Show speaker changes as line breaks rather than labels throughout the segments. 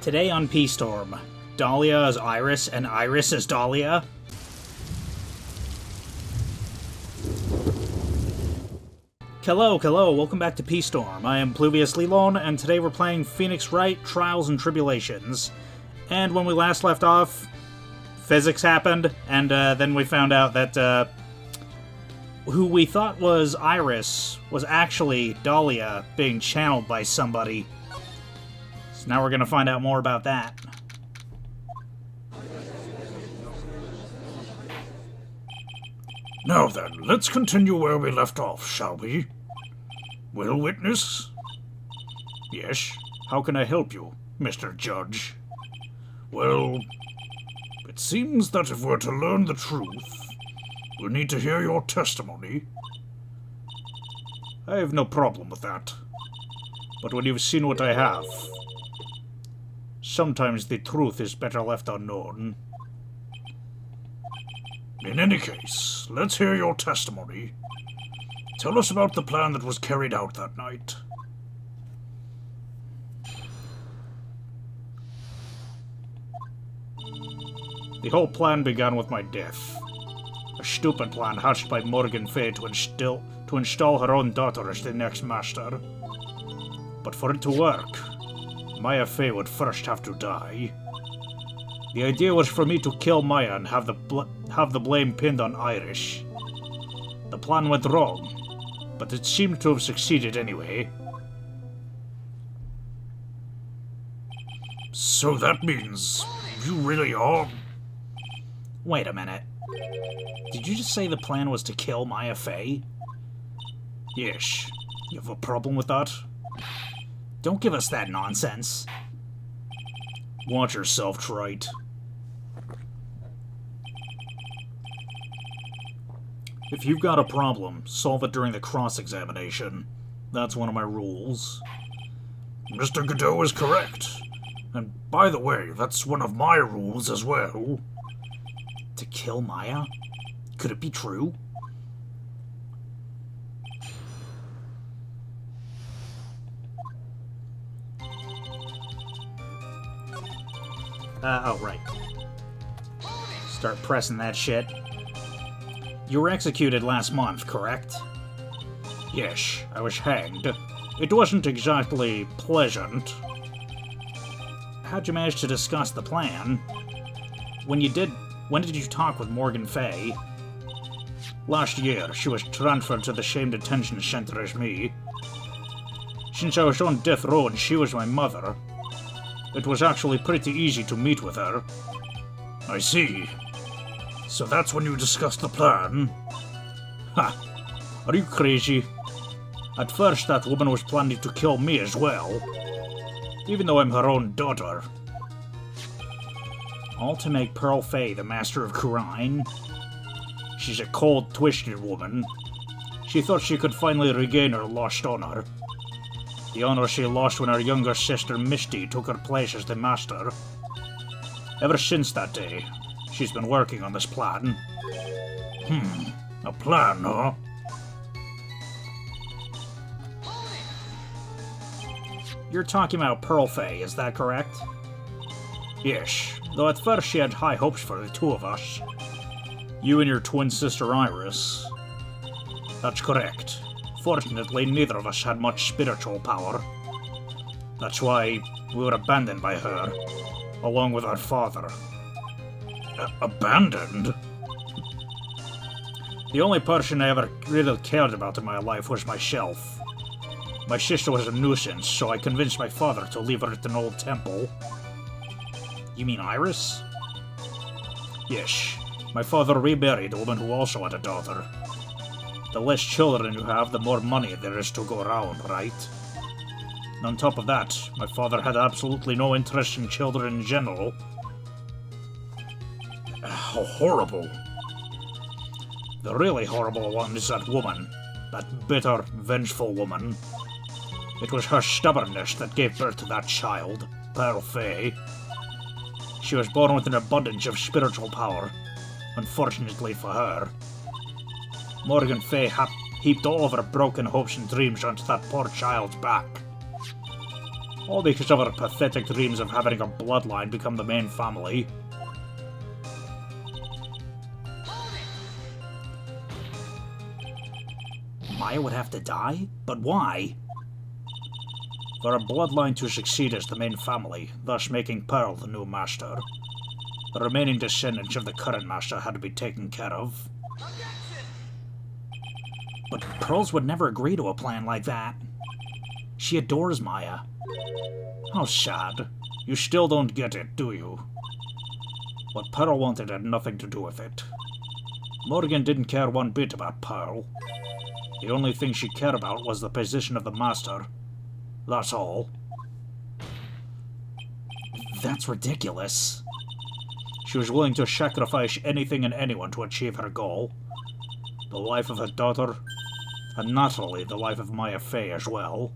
Today on P-Storm, Dahlia is Iris and Iris is Dahlia. Hello, welcome back to P-Storm. I am Pluvius Lilon, and today we're playing Phoenix Wright, Trials and Tribulations. And when we last left off, physics happened, and then we found out that who we thought was Iris was actually Dahlia being channeled by somebody. So now we're going to find out more about that.
Now then, let's continue where we left off, shall we? Well, witness? Yes, how can I help you, Mr. Judge? Well, it seems that if we're to learn the truth, we'll need to hear your testimony. I have no problem with that. But when you've seen what I have, sometimes the truth is better left unknown. In any case, let's hear your testimony. Tell us about the plan that was carried out that night.
The whole plan began with my death. A stupid plan hatched by Morgan Fay to install her own daughter as the next master. But for it to work, Maya Fay would first have to die. The idea was for me to kill Maya and have the blame pinned on Irish. The plan went wrong, but it seemed to have succeeded anyway.
So that means you really are...
Wait a minute. Did you just say the plan was to kill Maya Fay?
Yes.
You have a problem with that? Don't give us that nonsense.
Watch yourself, Wright.
If you've got a problem, solve it during the cross-examination. That's one of my rules.
Mr. Godot is correct. And by the way, that's one of my rules as well.
To kill Maya? Could it be true? Oh, right. Start pressing that shit. You were executed last month, correct?
Yes, I was hanged. It wasn't exactly pleasant.
How'd you manage to discuss the plan? When did you talk with Morgan Fay?
Last year, she was transferred to the same detention center as me. Since I was on death row and she was my mother, it was actually pretty easy to meet with her. I see. So that's when you discussed the plan? Ha! Are you crazy? At first, that woman was planning to kill me as well. Even though I'm her own daughter.
All to make Pearl Fay the master of Kurine?
She's a cold, twisted woman. She thought she could finally regain her lost honor. The honor she lost when her younger sister Misty took her place as the master. Ever since that day, she's been working on this plan. A plan, huh?
You're talking about Pearl Fay, is that correct?
Yes, though at first she had high hopes for the two of us.
You and your twin sister Iris.
That's correct. Fortunately, neither of us had much spiritual power. That's why we were abandoned by her, along with our father. Abandoned? The only person I ever really cared about in my life was myself. My sister was a nuisance, so I convinced my father to leave her at an old temple.
You mean Iris?
Yes. My father remarried a woman who also had a daughter. The less children you have, the more money there is to go around, right? And on top of that, my father had absolutely no interest in children in general. How horrible. The really horrible one is that woman. That bitter, vengeful woman. It was her stubbornness that gave birth to that child, Pearl Fay. She was born with an abundance of spiritual power, unfortunately for her. Morgan Fay heaped all of her broken hopes and dreams onto that poor child's back. All because of her pathetic dreams of having her bloodline become the main family. Maya would have to die? But why? For a bloodline to succeed as the main family, thus making Pearl the new master. The remaining descendants of the current master had to be taken care of. But Pearls would never agree to a plan like that. She adores Maya. How sad. You still don't get it, do you? What Pearl wanted had nothing to do with it. Morgan didn't care one bit about Pearl. The only thing she cared about was the position of the master. That's all. That's ridiculous. She was willing to sacrifice anything and anyone to achieve her goal. The life of her daughter, and naturally the life of Maya Fey as well.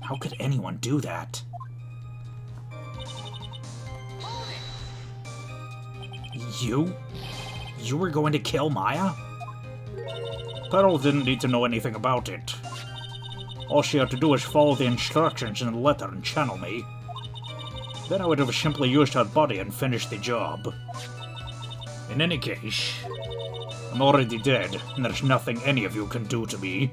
How could anyone do that? You? You were going to kill Maya? Pearl didn't need to know anything about it. All she had to do was follow the instructions in the letter and channel me. Then I would have simply used her body and finished the job. In any case, I'm already dead, and there's nothing any of you can do to me.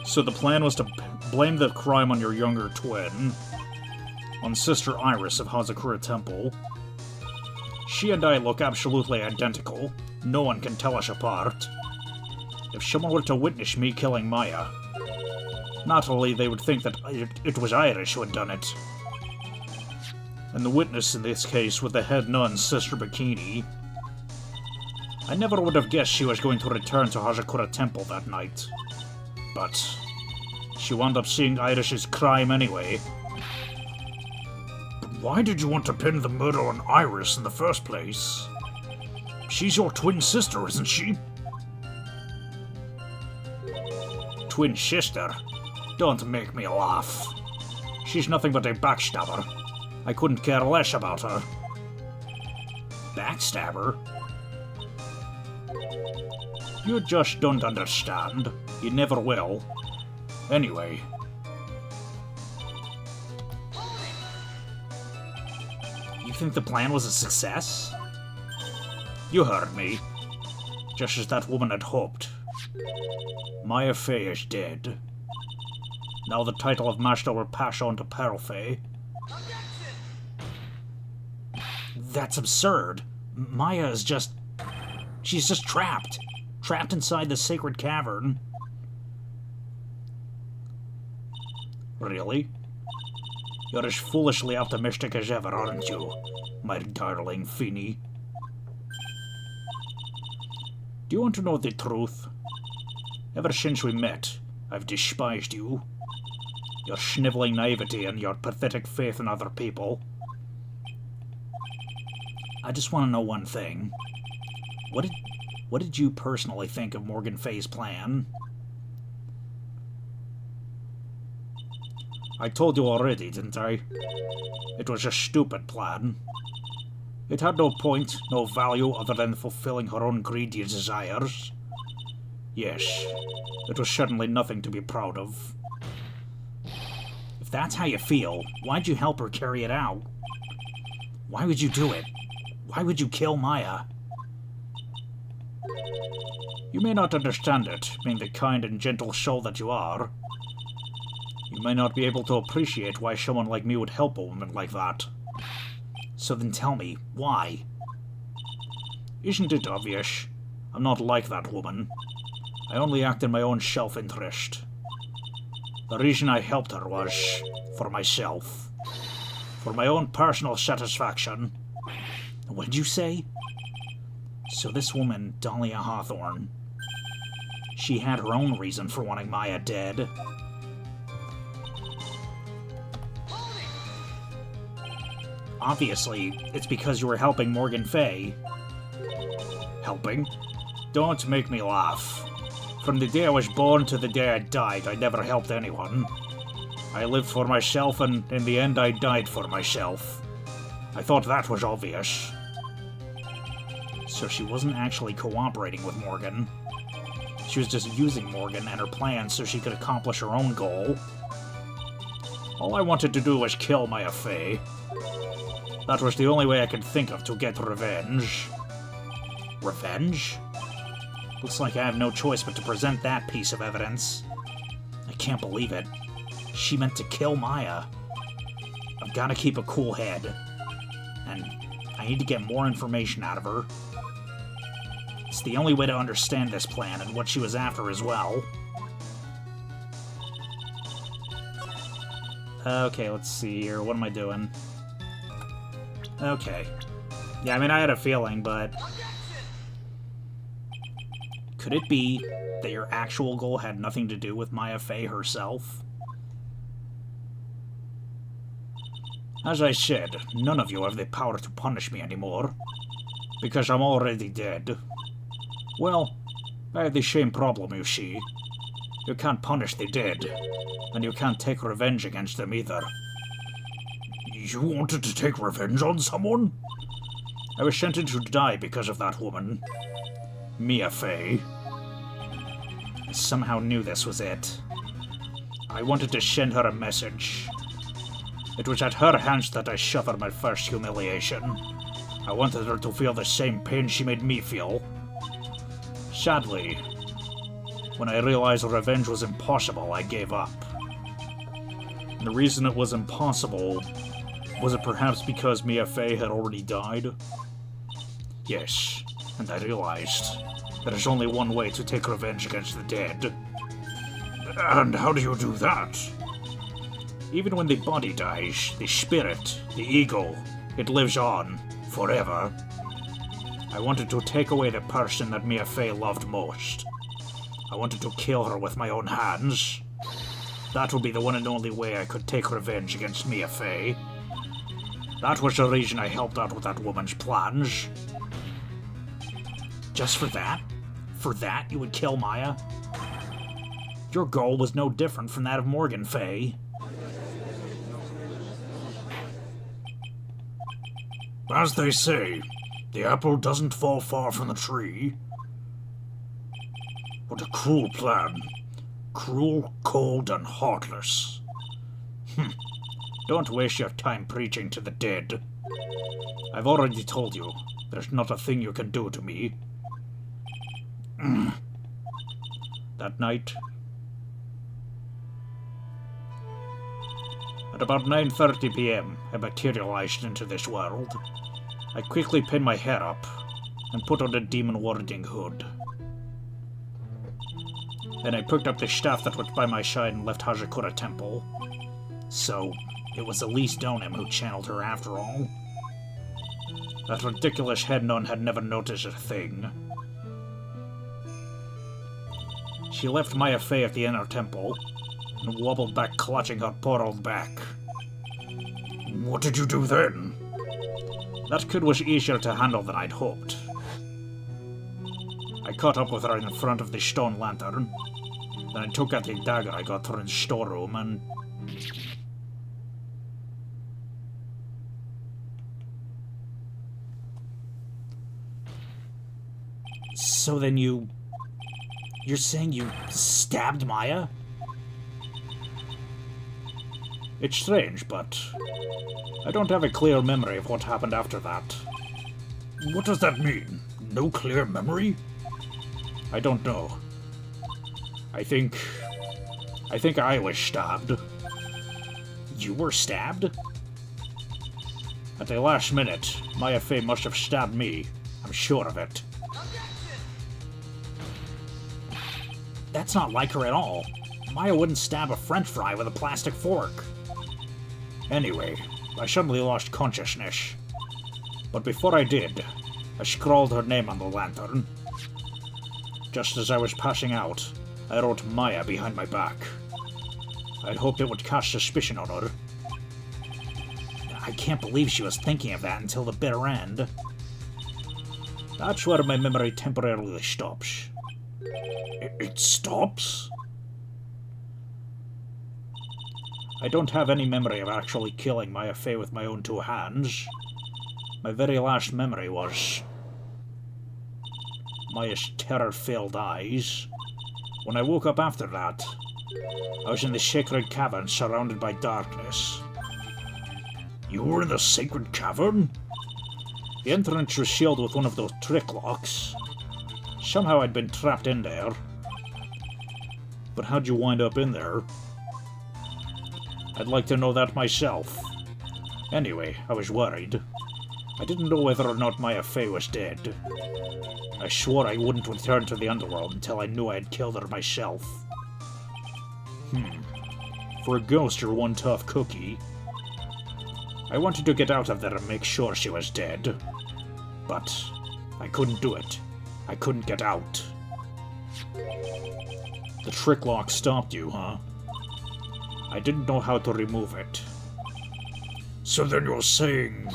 So the plan was to blame the crime on your younger twin, on Sister Iris of Hazakura Temple. She and I look absolutely identical. No one can tell us apart. If someone were to witness me killing Maya, naturally they would think that it was Iris who had done it. And the witness in this case was the head nun, Sister Bikini. I never would have guessed she was going to return to Hazakura Temple that night. But she wound up seeing Iris's crime anyway. But why did you want to pin the murder on Iris in the first place? She's your twin sister, isn't she? Twin sister? Don't make me laugh. She's nothing but a backstabber. I couldn't care less about her. Backstabber? You just don't understand. You never will. Anyway. You think the plan was a success? You heard me. Just as that woman had hoped. Maya Fey is dead. Now the title of Master will pass on to Pearl Fey. That's absurd. Maya is just... she's just trapped. Trapped inside the sacred cavern. Really? You're as foolishly optimistic as ever, aren't you, my darling Feeny? Do you want to know the truth? Ever since we met, I've despised you. Your sniveling naivety and your pathetic faith in other people. I just want to know one thing. What did you personally think of Morgan Fey's plan? I told you already, didn't I? It was a stupid plan. It had no point, no value other than fulfilling her own greedy desires. Yes, it was certainly nothing to be proud of. If that's how you feel, why'd you help her carry it out? Why would you do it? Why would you kill Maya? You may not understand it, being the kind and gentle soul that you are. You may not be able to appreciate why someone like me would help a woman like that. So then tell me, why? Isn't it obvious? I'm not like that woman. I only act in my own self-interest. The reason I helped her was for myself. For my own personal satisfaction. What'd you say? So this woman, Dahlia Hawthorne, she had her own reason for wanting Maya dead. Obviously, it's because you were helping Morgan Fey. Helping? Don't make me laugh. From the day I was born to the day I died, I never helped anyone. I lived for myself, and in the end I died for myself. I thought that was obvious. So she wasn't actually cooperating with Morgan. She was just using Morgan and her plans so she could accomplish her own goal. All I wanted to do was kill Maya Fey. That was the only way I could think of to get revenge. Revenge? Looks like I have no choice but to present that piece of evidence. I can't believe it. She meant to kill Maya. I've got to keep a cool head. And I need to get more information out of her. It's the only way to understand this plan and what she was after as well. Okay, let's see here. What am I doing? Okay. Yeah, I mean, I had a feeling, but... Could it be that your actual goal had nothing to do with Maya Fey herself? As I said, none of you have the power to punish me anymore, because I'm already dead. Well, I have the same problem, you see. You can't punish the dead, and you can't take revenge against them either. You wanted to take revenge on someone? I was sentenced to die because of that woman. Mia Fey. I somehow knew this was it. I wanted to send her a message. It was at her hands that I suffered my first humiliation. I wanted her to feel the same pain she made me feel. Sadly, when I realized revenge was impossible, I gave up. And the reason it was impossible, was it perhaps because Mia Fey had already died? Yes, and I realized there is only one way to take revenge against the dead. And how do you do that? Even when the body dies, the spirit, the ego, it lives on, forever. I wanted to take away the person that Mia Fey loved most. I wanted to kill her with my own hands. That would be the one and only way I could take revenge against Mia Fey. That was the reason I helped out with that woman's plans. Just for that? For that you would kill Maya? Your goal was no different from that of Morgan Fey. As they say, the apple doesn't fall far from the tree. What a cruel plan. Cruel, cold, and heartless. Don't waste your time preaching to the dead. I've already told you, there's not a thing you can do to me. That night, at about 9:30 p.m., I materialized into this world. I quickly pinned my hair up and put on the demon warding hood. Then I picked up the staff that was by my side and left Hajakura Temple. So, it was Elise Donim who channeled her after all. That ridiculous head nun had never noticed a thing. She left Maya Fey at the inner temple and wobbled back clutching her poor old back. What did you do then? That kid was easier to handle than I'd hoped. I caught up with her in front of the stone lantern. Then I took out the dagger I got her in the storeroom and... So then you're saying you stabbed Maya? It's strange, but I don't have a clear memory of what happened after that. What does that mean? No clear memory? I don't know. I think I was stabbed. You were stabbed? At the last minute, Maya Fey must have stabbed me. I'm sure of it. That's not like her at all. Maya wouldn't stab a french fry with a plastic fork. Anyway, I suddenly lost consciousness. But before I did, I scrawled her name on the lantern. Just as I was passing out, I wrote Maya behind my back. I'd hoped it would cast suspicion on her. I can't believe she was thinking of that until the bitter end. That's where my memory temporarily stops. It stops? I don't have any memory of actually killing Maya Fey with my own two hands. My very last memory was Maya's terror-filled eyes, When I woke up after that, I was in the sacred cavern surrounded by darkness.
You were in the sacred cavern?
The entrance was sealed with one of those trick locks. Somehow I'd been trapped in there. But how'd you wind up in there? I'd like to know that myself. Anyway, I was worried. I didn't know whether or not Maya Fey was dead. I swore I wouldn't return to the underworld until I knew I had killed her myself. For a ghost, you're one tough cookie. I wanted to get out of there and make sure she was dead. But I couldn't do it. I couldn't get out. The trick lock stopped you, huh? I didn't know how to remove it.
So then you're saying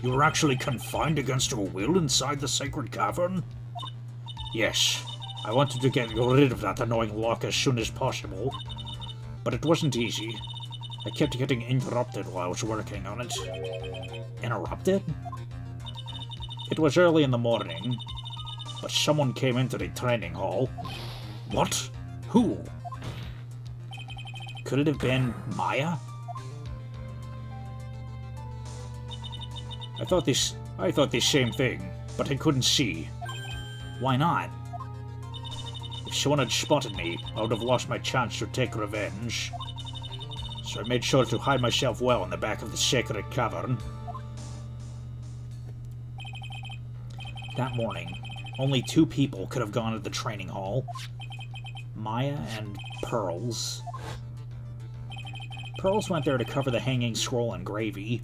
you were actually confined against your will inside the sacred cavern?
Yes. I wanted to get rid of that annoying lock as soon as possible. But it wasn't easy. I kept getting interrupted while I was working on it.
Interrupted?
It was early in the morning, but someone came into the training hall.
What? Who?
Could it have been Maya? I thought the same thing, but I couldn't see.
Why not?
If someone had spotted me, I would have lost my chance to take revenge. So I made sure to hide myself well in the back of the sacred cavern.
That morning, only 2 people could have gone to the training hall. Maya and Pearls. Pearls went there to cover the hanging scroll and gravy.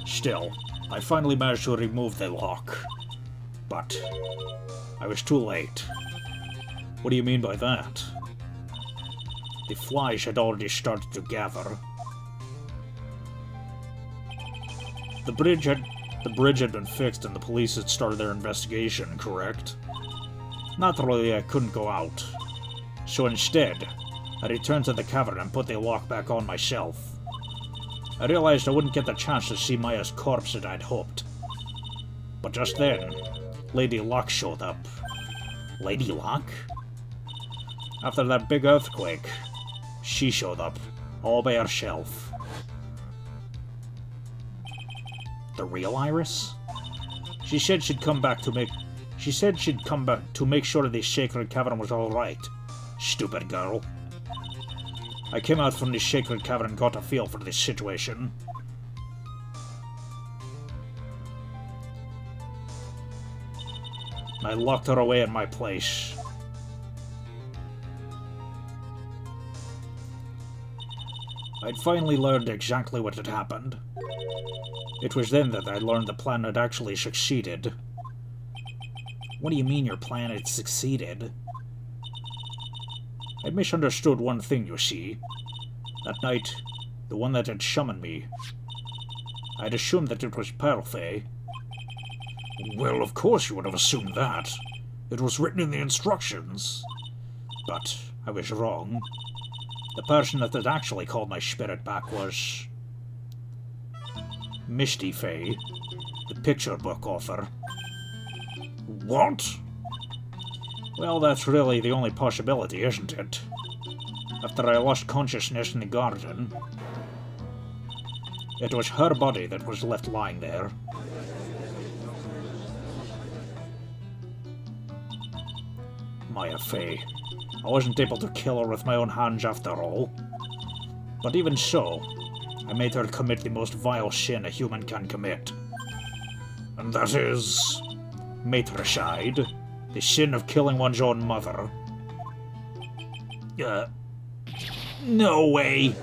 Still, I finally managed to remove the lock. But I was too late.
What do you mean by that?
The flies had already started to gather.
The bridge had been fixed and the police had started their investigation, correct?
Naturally, I couldn't go out. So instead, I returned to the cavern and put the lock back on myself. I realized I wouldn't get the chance to see Maya's corpse that I'd hoped. But just then, Lady Luck showed up.
Lady Luck?
After that big earthquake, she showed up, all by herself.
The real Iris?
She said she'd come back to make sure the sacred cavern was all right. Stupid girl. I came out from the sacred cavern and got a feel for this situation. I locked her away in my place. I'd finally learned exactly what had happened. It was then that I learned the plan had actually succeeded.
What do you mean your plan had succeeded?
I misunderstood one thing, you see. That night, the one that had summoned me, I'd assumed that it was Pearlfey.
Well, of course you would have assumed that. It was written in the instructions.
But I was wrong. The person that had actually called my spirit back was Misty Fey, the picture book author.
What?
Well, that's really the only possibility, isn't it? After I lost consciousness in the garden, it was her body that was left lying there. Maya Fey. I wasn't able to kill her with my own hands after all. But even so, I made her commit the most vile sin a human can commit.
And that is
matricide, the sin of killing one's own mother.
No way!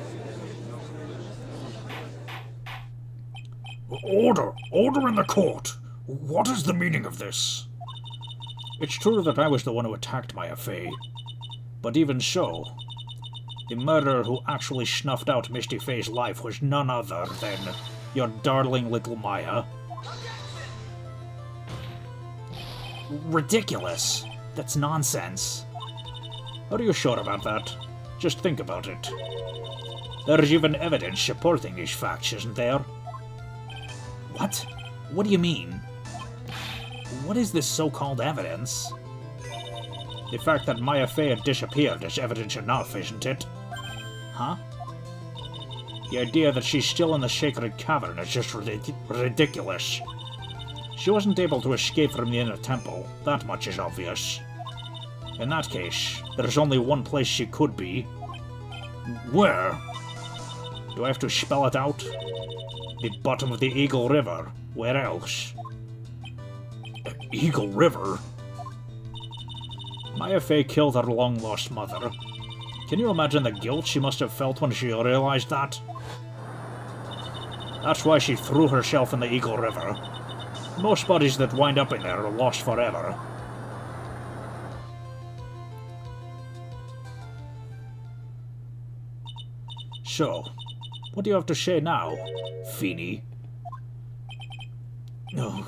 Order! Order in the court! What is the meaning of this?
It's true that I was the one who attacked Maya Fey, but even so, the murderer who actually snuffed out Misty Fey's life was none other than your darling little Maya.
Ridiculous. That's nonsense.
Are you sure about that? Just think about it. There's even evidence supporting these facts, isn't there?
What? What do you mean?
What is this so-called evidence? The fact that Maya Fey had disappeared is evidence enough, isn't it? Huh? The idea that she's still in the sacred cavern is just ridiculous. She wasn't able to escape from the inner temple, that much is obvious. In that case, there's only one place she could be. Where? Do I have to spell it out? The bottom of the Eagle River. Where else? Eagle River? Maya Fey killed her long-lost mother. Can you imagine the guilt she must have felt when she realized that? That's why she threw herself in the Eagle River. Most bodies that wind up in there are lost forever. So, what do you have to say now, Feeny? No,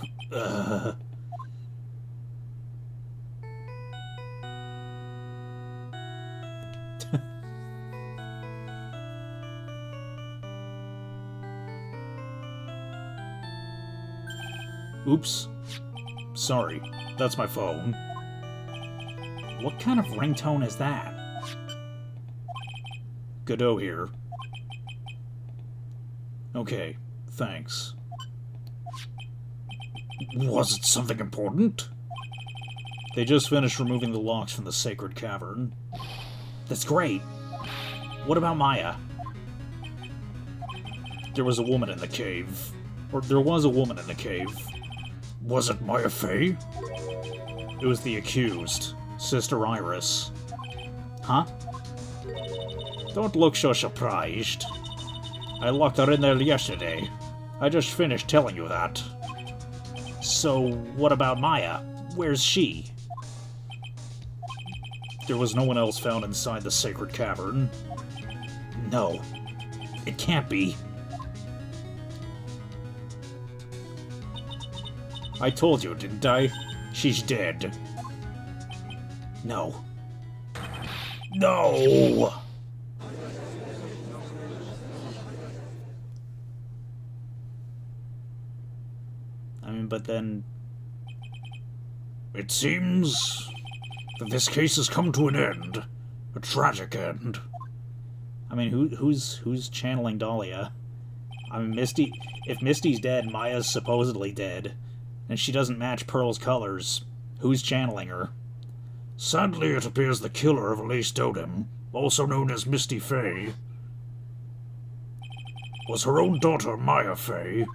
Oops. Sorry, that's my phone. What kind of ringtone is that? Godot here. Okay, thanks. Was it something important? They just finished removing the locks from the sacred cavern. That's great. What about Maya? There was a woman in the cave. Or there was a woman in the cave. Was it Maya Fey? It was the accused, Sister Iris. Huh? Don't look so surprised. I locked her in there yesterday. I just finished telling you that. So, what about Maya? Where's she? There was no one else found inside the sacred cavern. No. It can't be. I told you, didn't I? She's dead. No. No! I mean, but then... It seems that this case has come to an end. A tragic end. I mean, who's channeling Dahlia? I mean, Misty... If Misty's dead, Maya's supposedly dead. And she doesn't match Pearl's colors. Who's channeling her? Sadly, it appears the killer of Elise Dotem, also known as Misty Fey, was her own daughter, Maya Fey.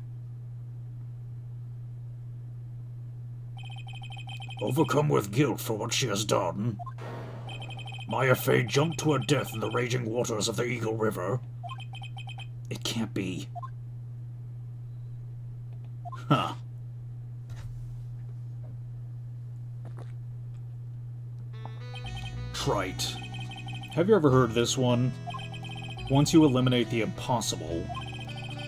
Overcome with guilt for what she has done, Maya Fey jumped to her death in the raging waters of the Eagle River. It can't be. Huh. Wright. Have you ever heard this one? Once you eliminate the impossible,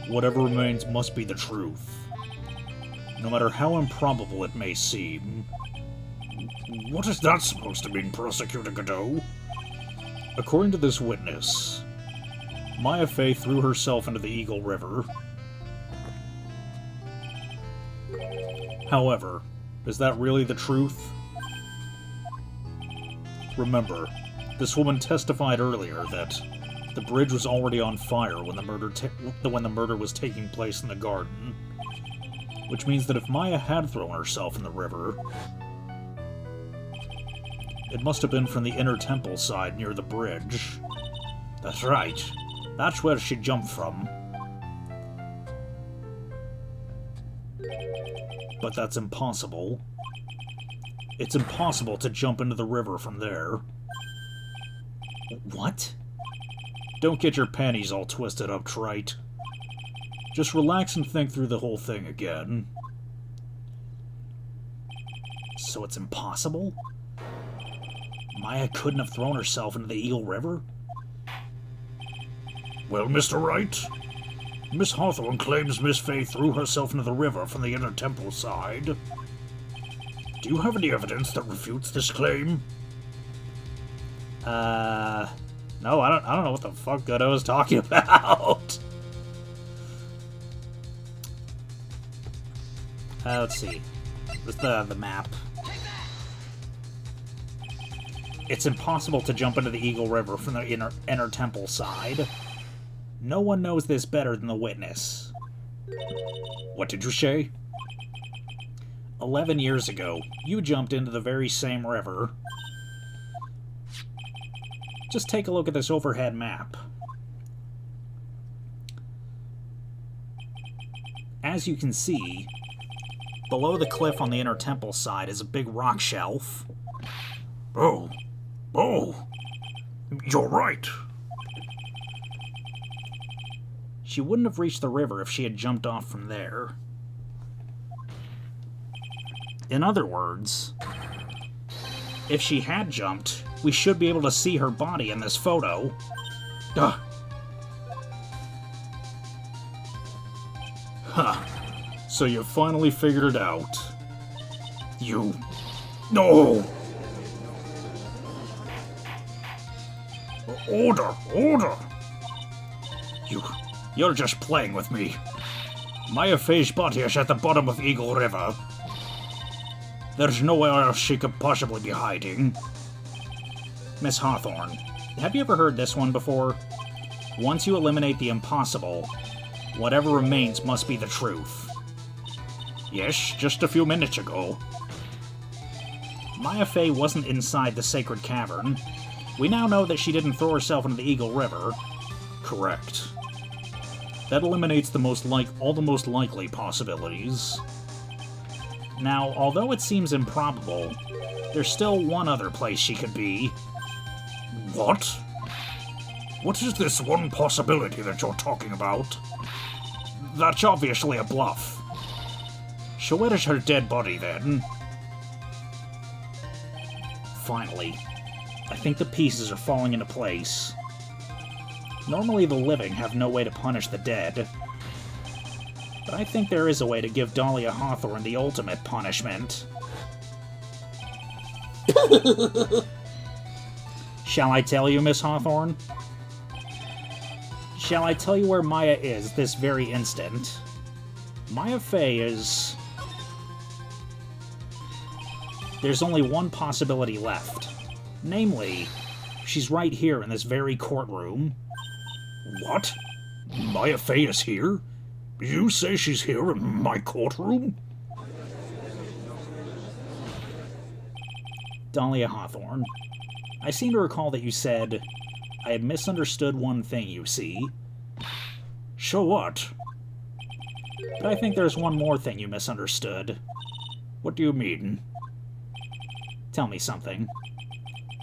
whatever remains must be the truth. No matter how improbable it may seem. What is that supposed to mean, Prosecutor Godot? According to this witness, Maya Fey threw herself into the Eagle River. However, is that really the truth? Remember, this woman testified earlier that the bridge was already on fire when the murder was taking place in the garden, which means that if Maya had thrown herself in the river, it must have been from the inner temple side near the bridge. That's right. That's where she jumped from. But that's impossible. It's impossible to jump into the river from there. What? Don't get your panties all twisted up, Trite. Just relax and think through the whole thing again. So it's impossible? Maya couldn't have thrown herself into the Eagle River? Well, Mr. Wright, Miss Hawthorne claims Miss Fey threw herself into the river from the inner temple side. Do you have any evidence that refutes this claim? No, I don't know what the fuck Godot is talking about. Let's see. the map. It's impossible to jump into the Eagle River from the inner temple side. No one knows this better than the witness.
What did you say?
11 years ago, you jumped into the very same river. Just take a look at this overhead map. As you can see, below the cliff on the inner temple side is a big rock shelf.
Oh, you're right.
She wouldn't have reached the river if she had jumped off from there. In other words, if she had jumped, we should be able to see her body in this photo.
Huh. So you finally figured it out. You... No! Order! You're just playing with me. Maya Fey's body is at the bottom of Eagle River. There's nowhere else she could possibly be hiding.
Miss Hawthorne, have you ever heard this one before? Once you eliminate the impossible, whatever remains must be the truth.
Yes, just a few minutes ago.
Maya Fey wasn't inside the sacred cavern. We now know that she didn't throw herself into the Eagle River.
Correct. That eliminates all the most likely possibilities.
Now, although it seems improbable, there's still one other place she could be.
What? What is this one possibility that you're talking about? That's obviously a bluff. So where is her dead body, then?
Finally, I think the pieces are falling into place. Normally the living have no way to punish the dead, but I think there is a way to give Dahlia Hawthorne the ultimate punishment. Shall I tell you, Miss Hawthorne? Shall I tell you where Maya is this very instant? Maya Fey is... There's only one possibility left. Namely, she's right here in this very courtroom.
What? Maya Fey is here? You say she's here in my courtroom?
Dahlia Hawthorne, I seem to recall that you said, I had misunderstood one thing, you see.
So what?
But I think there's one more thing you misunderstood.
What do you mean?
Tell me something.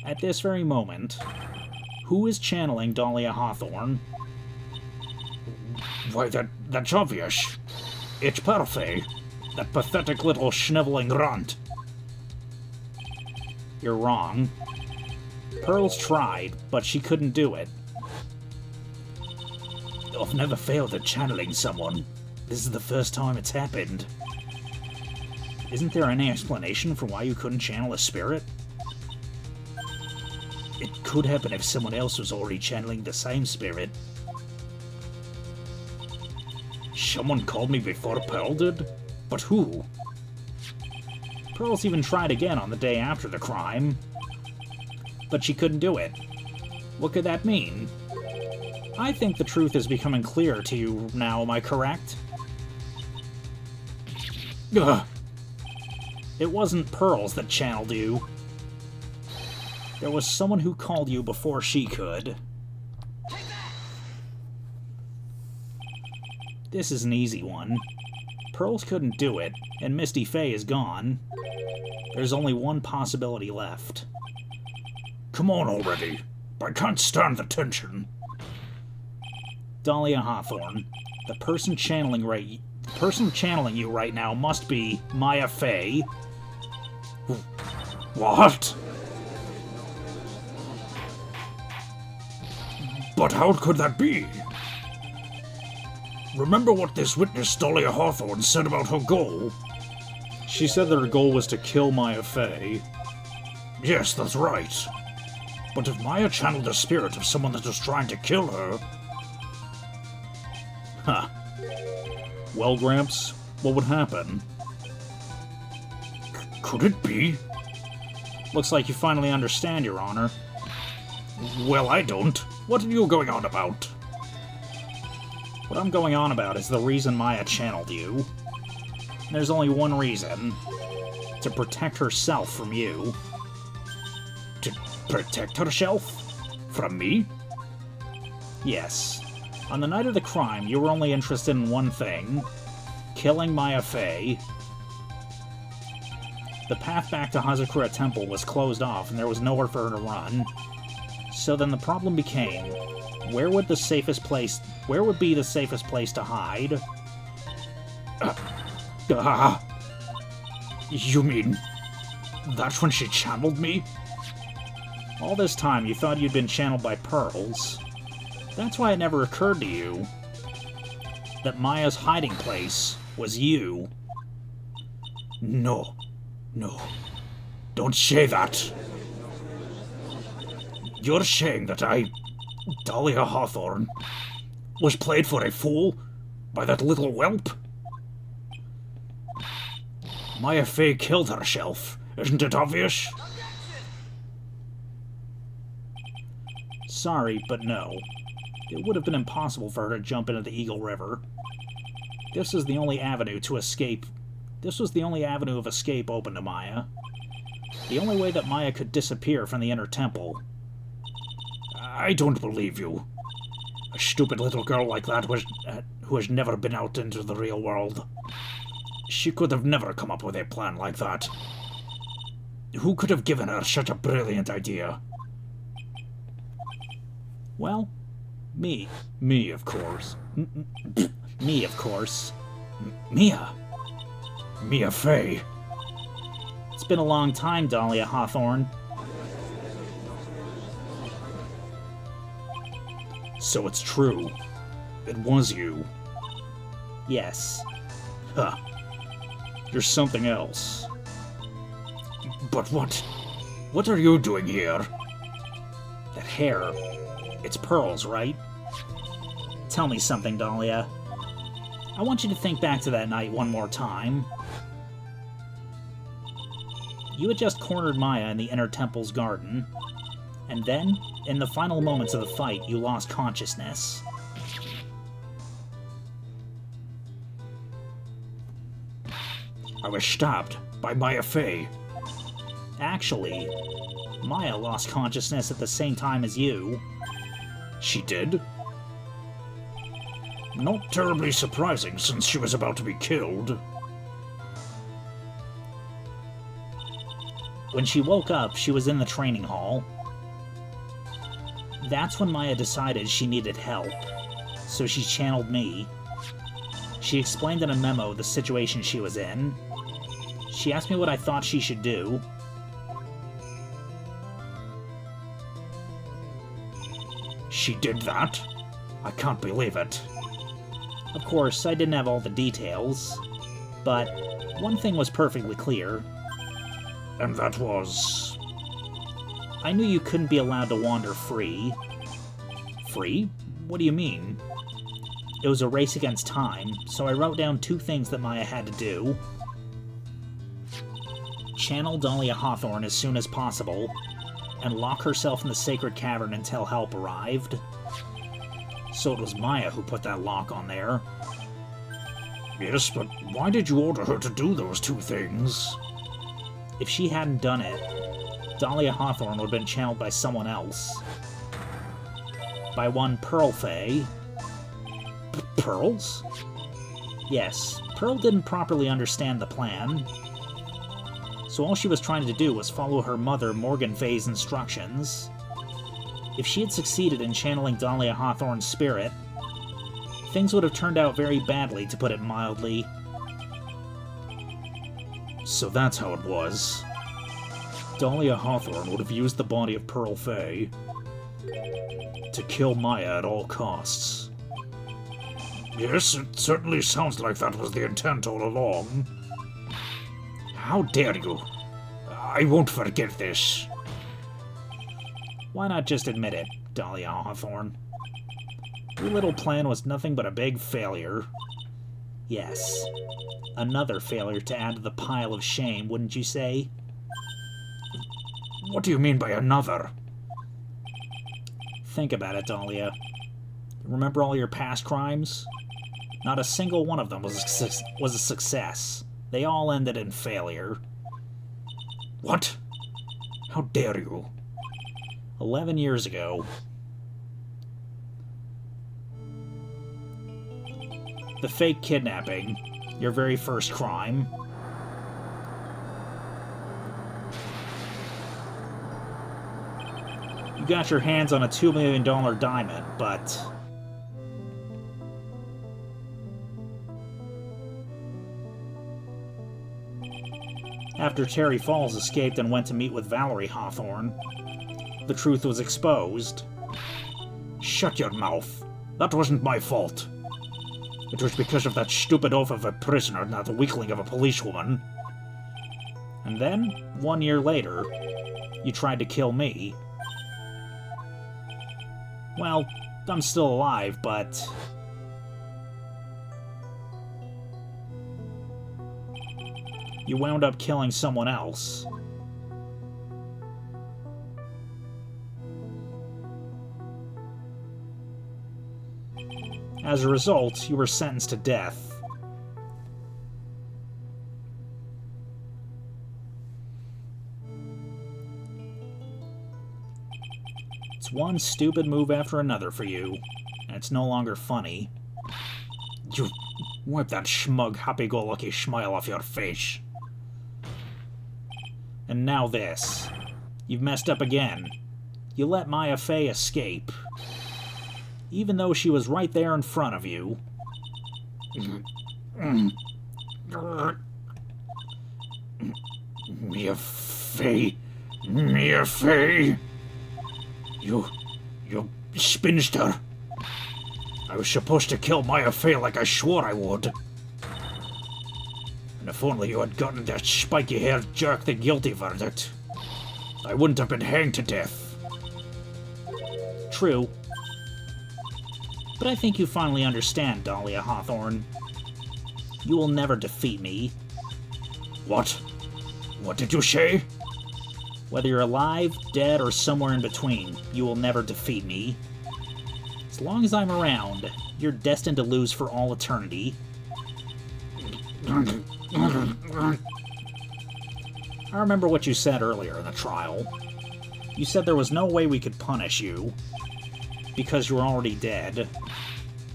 At this very moment, who is channeling Dahlia Hawthorne?
Why, that's obvious. It's Perfect, that pathetic little schniveling runt.
You're wrong. Pearls tried, but she couldn't do it.
I've never failed at channeling someone. This is the first time it's happened.
Isn't there any explanation for why you couldn't channel a spirit?
It could happen if someone else was already channeling the same spirit. Someone called me before Pearl did? But who?
Pearls even tried again on the day after the crime. But she couldn't do it. What could that mean? I think the truth is becoming clearer to you now, am I correct?
Ugh.
It wasn't Pearls that channeled you. There was someone who called you before she could. This is an easy one. Pearls couldn't do it, and Misty Fey is gone. There's only one possibility left.
Come on already. I can't stand the tension.
Dahlia Hawthorne, the person channeling you right now must be Maya Fey.
What? But how could that be? Remember what this witness Dahlia Hawthorne said about her goal?
She said that her goal was to kill Maya Fey.
Yes, that's right. But if Maya channeled the spirit of someone that was trying to kill her...
Huh. Well, Gramps, what would happen?
Could it be?
Looks like you finally understand, Your Honor.
Well, I don't. What are you going on about?
What I'm going on about is the reason Maya channeled you. There's only one reason. To protect herself from you.
To protect herself? From me?
Yes. On the night of the crime, you were only interested in one thing. Killing Maya Fey. The path back to Hazakura Temple was closed off and there was nowhere for her to run. So then the problem became, where would be the safest place to hide?
You mean that's when she channeled me?
All this time you thought you'd been channeled by Pearls. That's why it never occurred to you that Maya's hiding place was you.
No. Don't say that. You're saying that I, Dahlia Hawthorne, was played for a fool by that little whelp? Maya Fey killed herself. Isn't it obvious?
Sorry, but no. It would have been impossible for her to jump into the Eagle River. This was the only avenue of escape open to Maya. The only way that Maya could disappear from the inner temple.
I don't believe you. A stupid little girl like that who has never been out into the real world. She could have never come up with a plan like that. Who could have given her such a brilliant idea?
Well, me.
Me, of course.
Me, of course.
Mia Fey.
It's been a long time, Dahlia Hawthorne.
So it's true. It was you.
Yes.
Huh. You're something else. But what? What are you doing here?
That hair. It's Pearls, right? Tell me something, Dahlia. I want you to think back to that night one more time. You had just cornered Maya in the inner temple's garden, and then, in the final moments of the fight, you lost consciousness.
I was stabbed by Maya Fey.
Actually, Maya lost consciousness at the same time as you.
She did? Not terribly surprising since she was about to be killed.
When she woke up, she was in the training hall. That's when Maya decided she needed help, so she channeled me. She explained in a memo the situation she was in. She asked me what I thought she should do.
She did that? I can't believe it.
Of course, I didn't have all the details, but one thing was perfectly clear.
And that was...
I knew you couldn't be allowed to wander free.
Free? What do you mean?
It was a race against time, so I wrote down two things that Maya had to do. Channel Dahlia Hawthorne as soon as possible, and lock herself in the sacred cavern until help arrived. So it was Maya who put that lock on there.
Yes, but why did you order her to do those two things?
If she hadn't done it, Dahlia Hawthorne would have been channeled by someone else. By one Pearl Fey.
Pearls?
Yes, Pearl didn't properly understand the plan. So all she was trying to do was follow her mother Morgan Fey's instructions. If she had succeeded in channeling Dahlia Hawthorne's spirit, things would have turned out very badly, to put it mildly.
So that's how it was. Dahlia Hawthorne would have used the body of Pearl Fey to kill Maya at all costs. Yes, it certainly sounds like that was the intent all along. How dare you? I won't forget this.
Why not just admit it, Dahlia Hawthorne? Your little plan was nothing but a big failure. Yes. Another failure to add to the pile of shame, wouldn't you say?
What do you mean by another?
Think about it, Dahlia. Remember all your past crimes? Not a single one of them was a success. They all ended in failure.
What? How dare you?
11 years ago. The fake kidnapping, your very first crime. You got your hands on a $2 million diamond, but... after Terry Falls escaped and went to meet with Valerie Hawthorne, the truth was exposed.
Shut your mouth. That wasn't my fault. It was because of that stupid oaf of a prisoner, not the weakling of a policewoman.
And then, 1 year later, you tried to kill me. Well, I'm still alive, but... you wound up killing someone else. As a result, you were sentenced to death. It's one stupid move after another for you, and it's no longer funny.
You wipe that smug, happy-go-lucky smile off your face.
And now this. You've messed up again. You let Maya Fey escape. Even though she was right there in front of you.
Mia Fey. Mia Fey. You spinster. I was supposed to kill Maya Fey like I swore I would. And if only you had gotten that spiky-haired jerk the guilty verdict, I wouldn't have been hanged to death.
True. But I think you finally understand, Dahlia Hawthorne. You will never defeat me.
What? What did you say?
Whether you're alive, dead, or somewhere in between, you will never defeat me. As long as I'm around, you're destined to lose for all eternity. I remember what you said earlier in the trial. You said there was no way we could punish you, because you were already dead.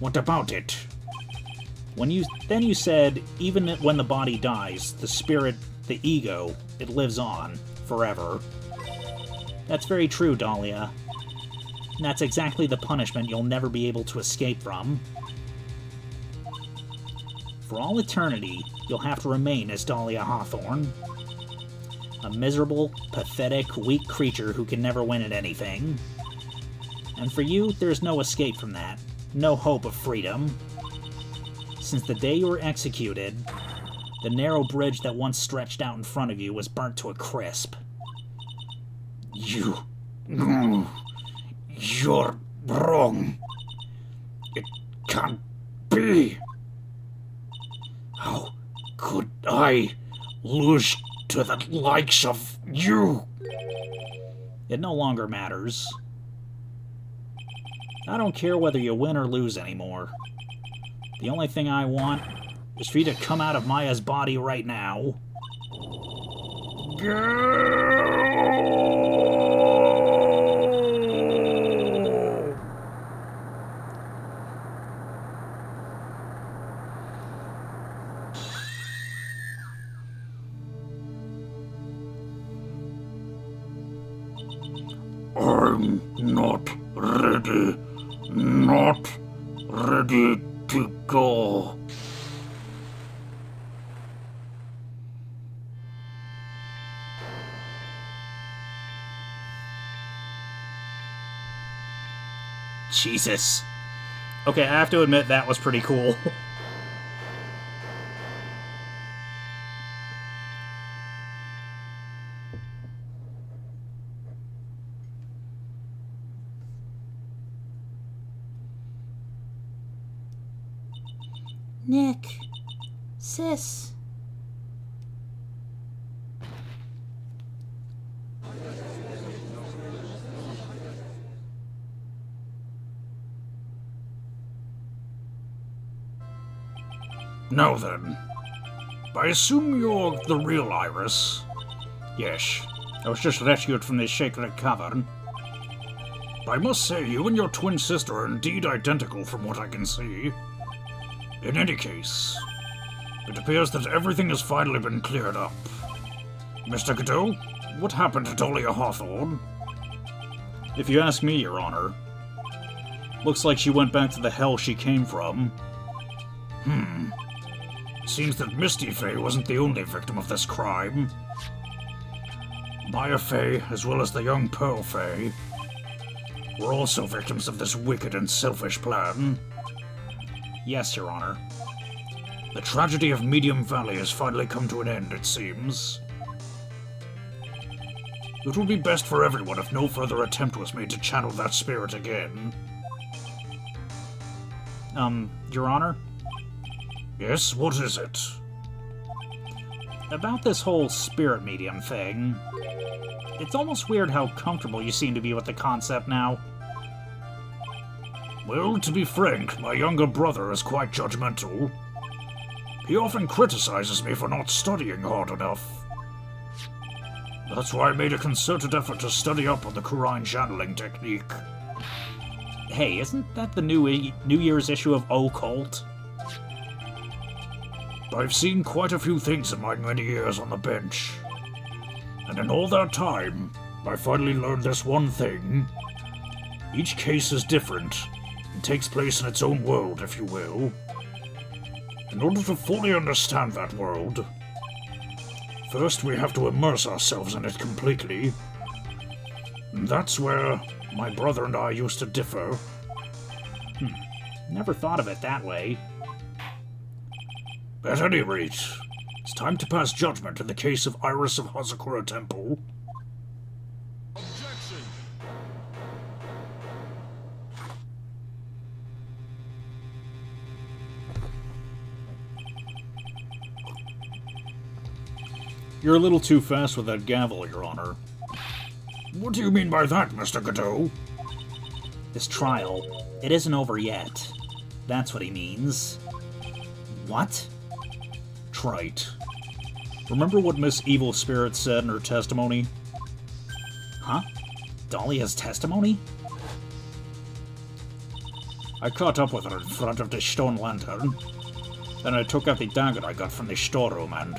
What about it?
Then you said, even when the body dies, the spirit, the ego, it lives on, forever. That's very true, Dahlia. And that's exactly the punishment you'll never be able to escape from. For all eternity, you'll have to remain as Dahlia Hawthorne. A miserable, pathetic, weak creature who can never win at anything. And for you, there's no escape from that. No hope of freedom. Since the day you were executed, the narrow bridge that once stretched out in front of you was burnt to a crisp.
You're wrong. It can't be. How could I lose to the likes of you?
It no longer matters. I don't care whether you win or lose anymore. The only thing I want is for you to come out of Maya's body right now.
I'm not ready. Not ready to go.
Jesus. Okay, I have to admit that was pretty cool.
Nick, Sis.
Now then, I assume you're the real Iris?
Yes, I was just rescued from this sacred cavern.
I must say, you and your twin sister are indeed identical from what I can see. In any case, it appears that everything has finally been cleared up. Mr. Godot, what happened to Dahlia Hawthorne?
If you ask me, Your Honor, looks like she went back to the hell she came from.
Seems that Misty Faye wasn't the only victim of this crime. Maya Faye, as well as the young Pearl Faye, were also victims of this wicked and selfish plan.
Yes, Your Honor.
The tragedy of Medium Valley has finally come to an end, it seems. It would be best for everyone if no further attempt was made to channel that spirit again.
Your Honor?
Yes, what is it?
About this whole spirit medium thing, it's almost weird how comfortable you seem to be with the concept now.
Well, to be frank, my younger brother is quite judgmental. He often criticizes me for not studying hard enough. That's why I made a concerted effort to study up on the Kurine channeling technique.
Hey, isn't that the New Year's issue of Occult?
I've seen quite a few things in my many years on the bench. And in all that time, I finally learned this one thing. Each case is different, and takes place in its own world, if you will. In order to fully understand that world, first we have to immerse ourselves in it completely. And that's where my brother and I used to differ.
Never thought of it that way.
At any rate, it's time to pass judgment in the case of Iris of Hazakura Temple.
Objection!
You're a little too fast with that gavel, Your Honor.
What do you mean by that, Mr. Godot?
This trial, it isn't over yet. That's what he means. What?
Right. Remember what Miss Evil Spirit said in her testimony?
Huh? Dahlia's testimony?
I caught up with her in front of the stone lantern. Then I took out the dagger I got from the storeroom and...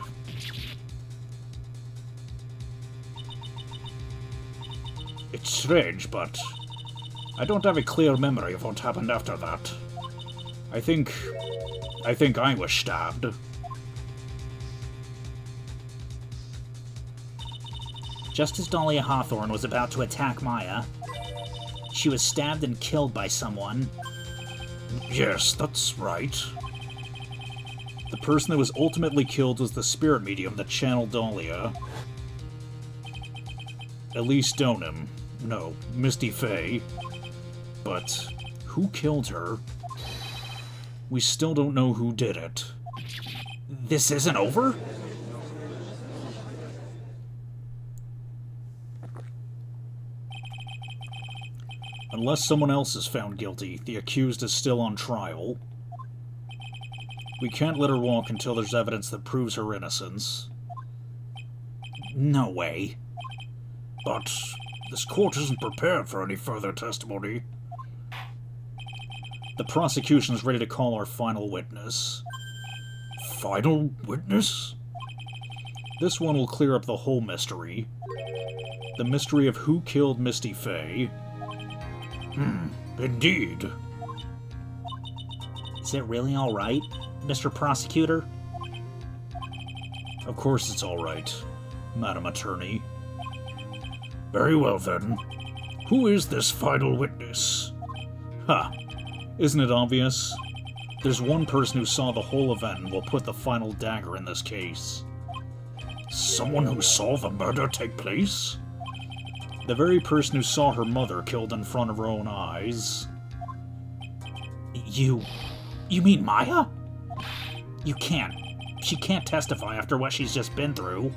It's strange, but I don't have a clear memory of what happened after that. I think I was stabbed.
Just as Dahlia Hawthorne was about to attack Maya, she was stabbed and killed by someone.
Yes, that's right.
The person that was ultimately killed was the spirit medium that channeled Dahlia. Elise Donham. No, Misty Faye. But who killed her? We still don't know who did it.
This isn't over?
Unless someone else is found guilty, the accused is still on trial. We can't let her walk until there's evidence that proves her innocence.
No way.
But this court isn't prepared for any further testimony.
The prosecution's ready to call our final witness.
Final witness?
This one will clear up the whole mystery. The mystery of who killed Misty Faye.
Indeed.
Is it really all right, Mr. Prosecutor?
Of course it's all right, Madam Attorney.
Very well then. Who is this final witness?
Ha! Isn't it obvious? There's one person who saw the whole event and will put the final dagger in this case.
Someone who saw the murder take place?
The very person who saw her mother killed in front of her own eyes.
You mean Maya? You can't. She can't testify after what she's just been through.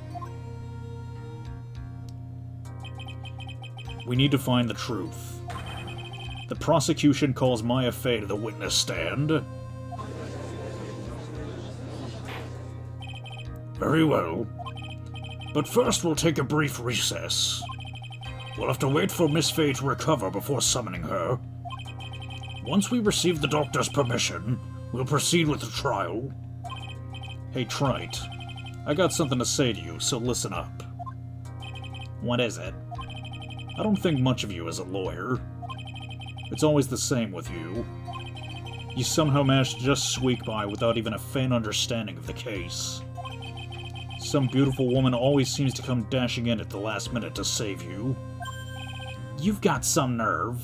We need to find the truth. The prosecution calls Maya Fey to the witness stand. Very well. But first we'll take a brief recess. We'll have to wait for Miss Fey to recover before summoning her. Once we receive the doctor's permission, we'll proceed with the trial. Hey, Wright. I got something to say to you, so listen up.
What is it?
I don't think much of you as a lawyer. It's always the same with you. You somehow manage to just squeak by without even a faint understanding of the case. Some beautiful woman always seems to come dashing in at the last minute to save you.
You've got some nerve.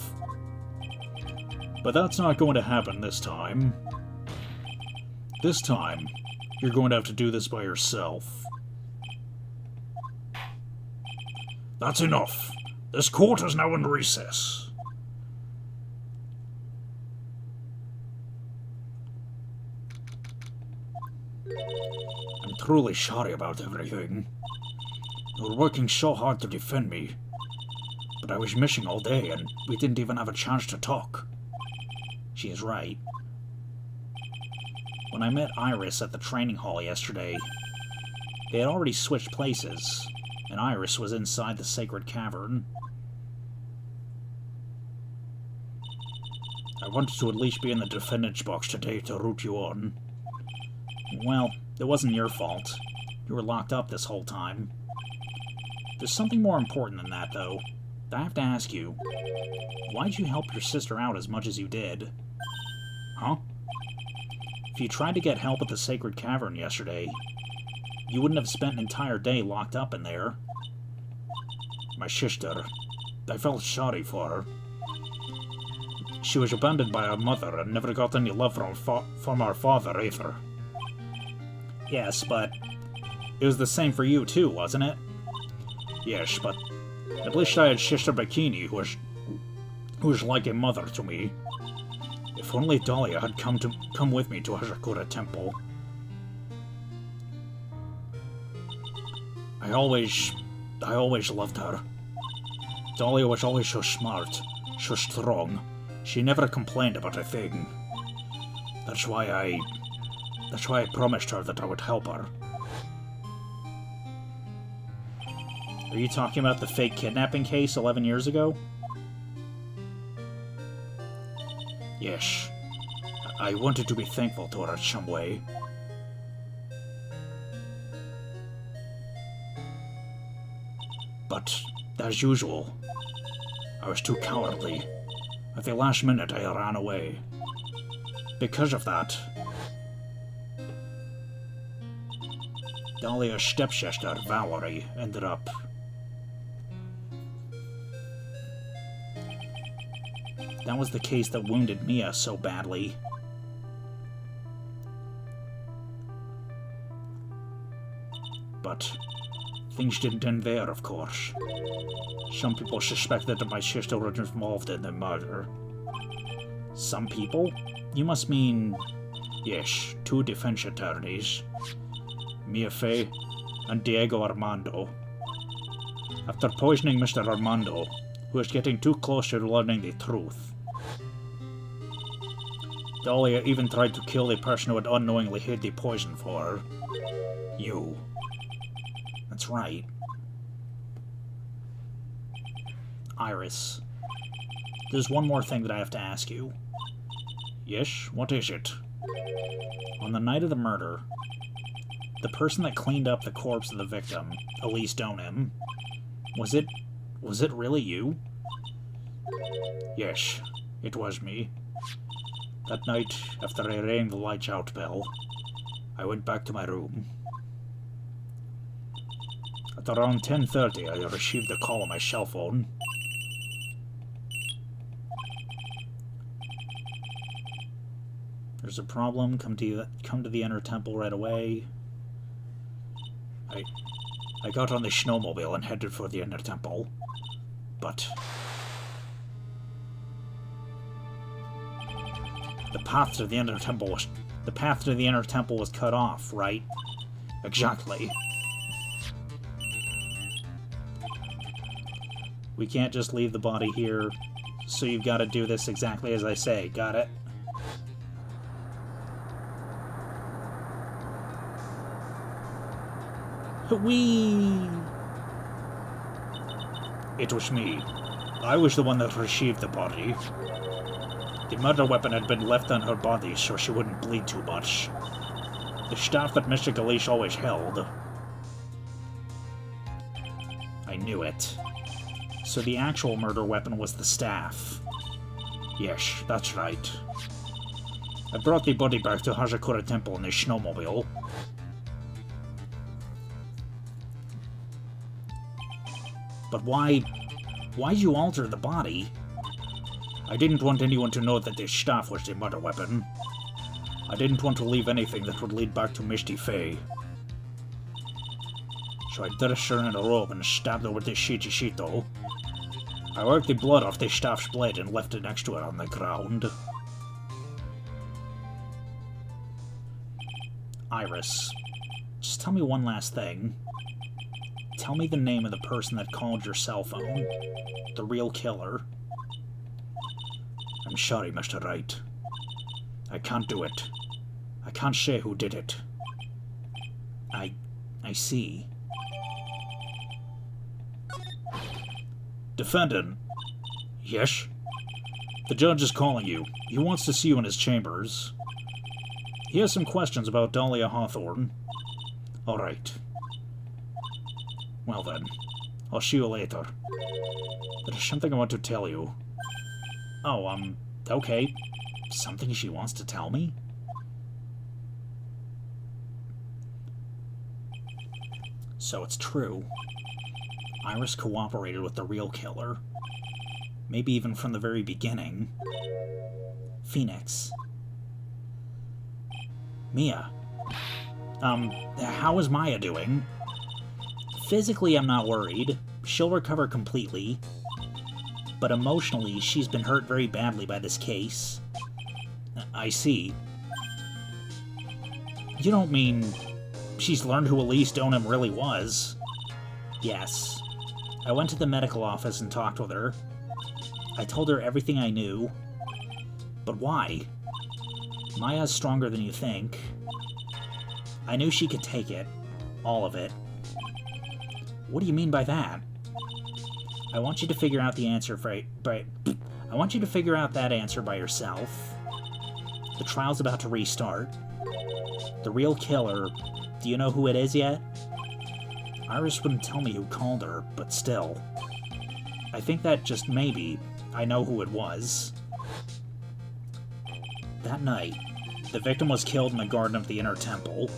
But that's not going to happen this time. This time, you're going to have to do this by yourself. That's enough. This court is now in recess. I'm truly sorry about everything. You were working so hard to defend me. But I was missing all day, and we didn't even have a chance to talk.
She is right. When I met Iris at the training hall yesterday, they had already switched places, and Iris was inside the sacred cavern.
I wanted to at least be in the defendant's box today to root you on.
Well, it wasn't your fault. You were locked up this whole time. There's something more important than that, though. I have to ask you, why'd you help your sister out as much as you did?
Huh?
If you tried to get help at the sacred cavern yesterday, you wouldn't have spent an entire day locked up in there.
My sister. I felt sorry for her. She was abandoned by her mother and never got any love from our father either.
Yes, but it was the same for you too, wasn't it?
Yes, but at least I had Sister Bikini, who was like a mother to me. If only Dahlia had come with me to Hashikura Temple. I always loved her. Dahlia was always so smart, so strong. She never complained about a thing. That's why I promised her that I would help her.
Are you talking about the fake kidnapping case 11 years ago?
Yes. I wanted to be thankful to her in some way. But, as usual, I was too cowardly. At the last minute, I ran away. Because of that, Dahlia's stepsister, Valerie, ended up...
That was the case that wounded Mia so badly.
But things didn't end there, of course. Some people suspected that my sister was involved in the murder.
Some people? You must mean...
Yes, 2 defense attorneys. Mia Fey and Diego Armando. After poisoning Mr. Armando, who was getting too close to learning the truth, Dahlia even tried to kill the person who had unknowingly hid the poison for her. You.
That's right. Iris, there's one more thing that I have to ask you.
Yes? What is it?
On the night of the murder, the person that cleaned up the corpse of the victim, Elise Donim, was it really you?
Yes, it was me. That night, after I rang the lights out bell, I went back to my room. At around 10:30, I received a call on my cell phone.
There's a problem. Come to the Inner Temple right away.
I got on the snowmobile and headed for the Inner Temple, but the path to the Inner Temple was
cut off, right?
Exactly. We can't just leave the body here, so you've got to do this exactly as I say. Got it? Whee! It was me. I was the one that received the body. The murder weapon had been left on her body so she wouldn't bleed too much. The staff that Mr. Galish always held. I knew it. So the actual murder weapon was the staff. Yes, that's right. I brought the body back to Hazakura Temple in a snowmobile. But why'd you alter the body? I didn't want anyone to know that this staff was the murder weapon. I didn't want to leave anything that would lead back to Misty Faye. So I dressed her in a robe and stabbed her with this shichishito. I worked the blood off the staff's blade and left it next to it on the ground. Iris, just tell me one last thing. Tell me the name of the person that called your cell phone. The real killer. I'm sorry, Mr. Wright. I can't do it. I can't say who did it. I see. Defendant. Yes? The judge is calling you. He wants to see you in his chambers. He has some questions about Dahlia Hawthorne. All right. Well then, I'll see you later. There's something I want to tell you. Oh, okay. Something she wants to tell me? So it's true. Iris cooperated with the real killer. Maybe even from the very beginning. Phoenix. Mia. How is Maya doing? Physically, I'm not worried. She'll recover completely. But emotionally, she's been hurt very badly by this case. I see. You don't mean she's learned who Elise Donham really was? Yes. I went to the medical office and talked with her. I told her everything I knew. But why? Maya's stronger than you think. I knew she could take it. All of it. What do you mean by that? I want you to figure out the answer I want you to figure out that answer by yourself. The trial's about to restart. The real killer, do you know who it is yet? Iris wouldn't tell me who called her, but still. I think that just maybe I know who it was. That night, the victim was killed in the garden of the Inner Temple.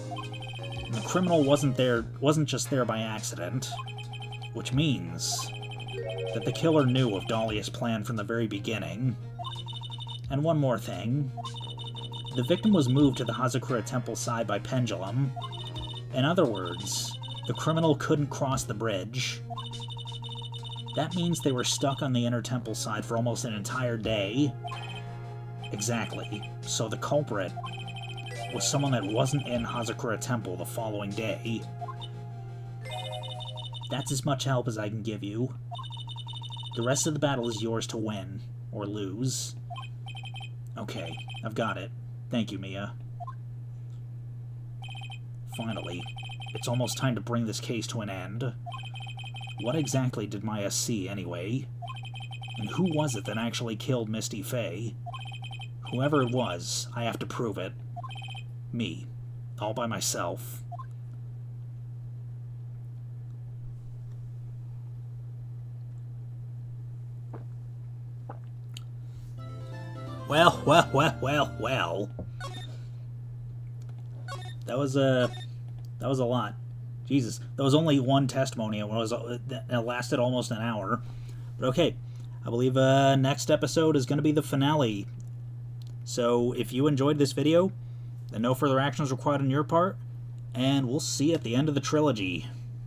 And the criminal wasn't just there by accident, which means that the killer knew of Dahlia's plan from the very beginning. And one more thing. The victim was moved to the Hazakura Temple side by pendulum. In other words, the criminal couldn't cross the bridge. That means they were stuck on the Inner Temple side for almost an entire day. Exactly. So the culprit was someone that wasn't in Hazakura Temple the following day. That's as much help as I can give you. The rest of the battle is yours to win, or lose. Okay, I've got it. Thank you, Mia. Finally, it's almost time to bring this case to an end. What exactly did Maya see, anyway? And who was it that actually killed Misty Faye? Whoever it was, I have to prove it. Me. All by myself. Well. That was a lot. Jesus, that was only one testimony. It lasted almost an hour. But okay, I believe next episode is going to be the finale. So if you enjoyed this video, then no further actions required on your part, and we'll see you at the end of the trilogy.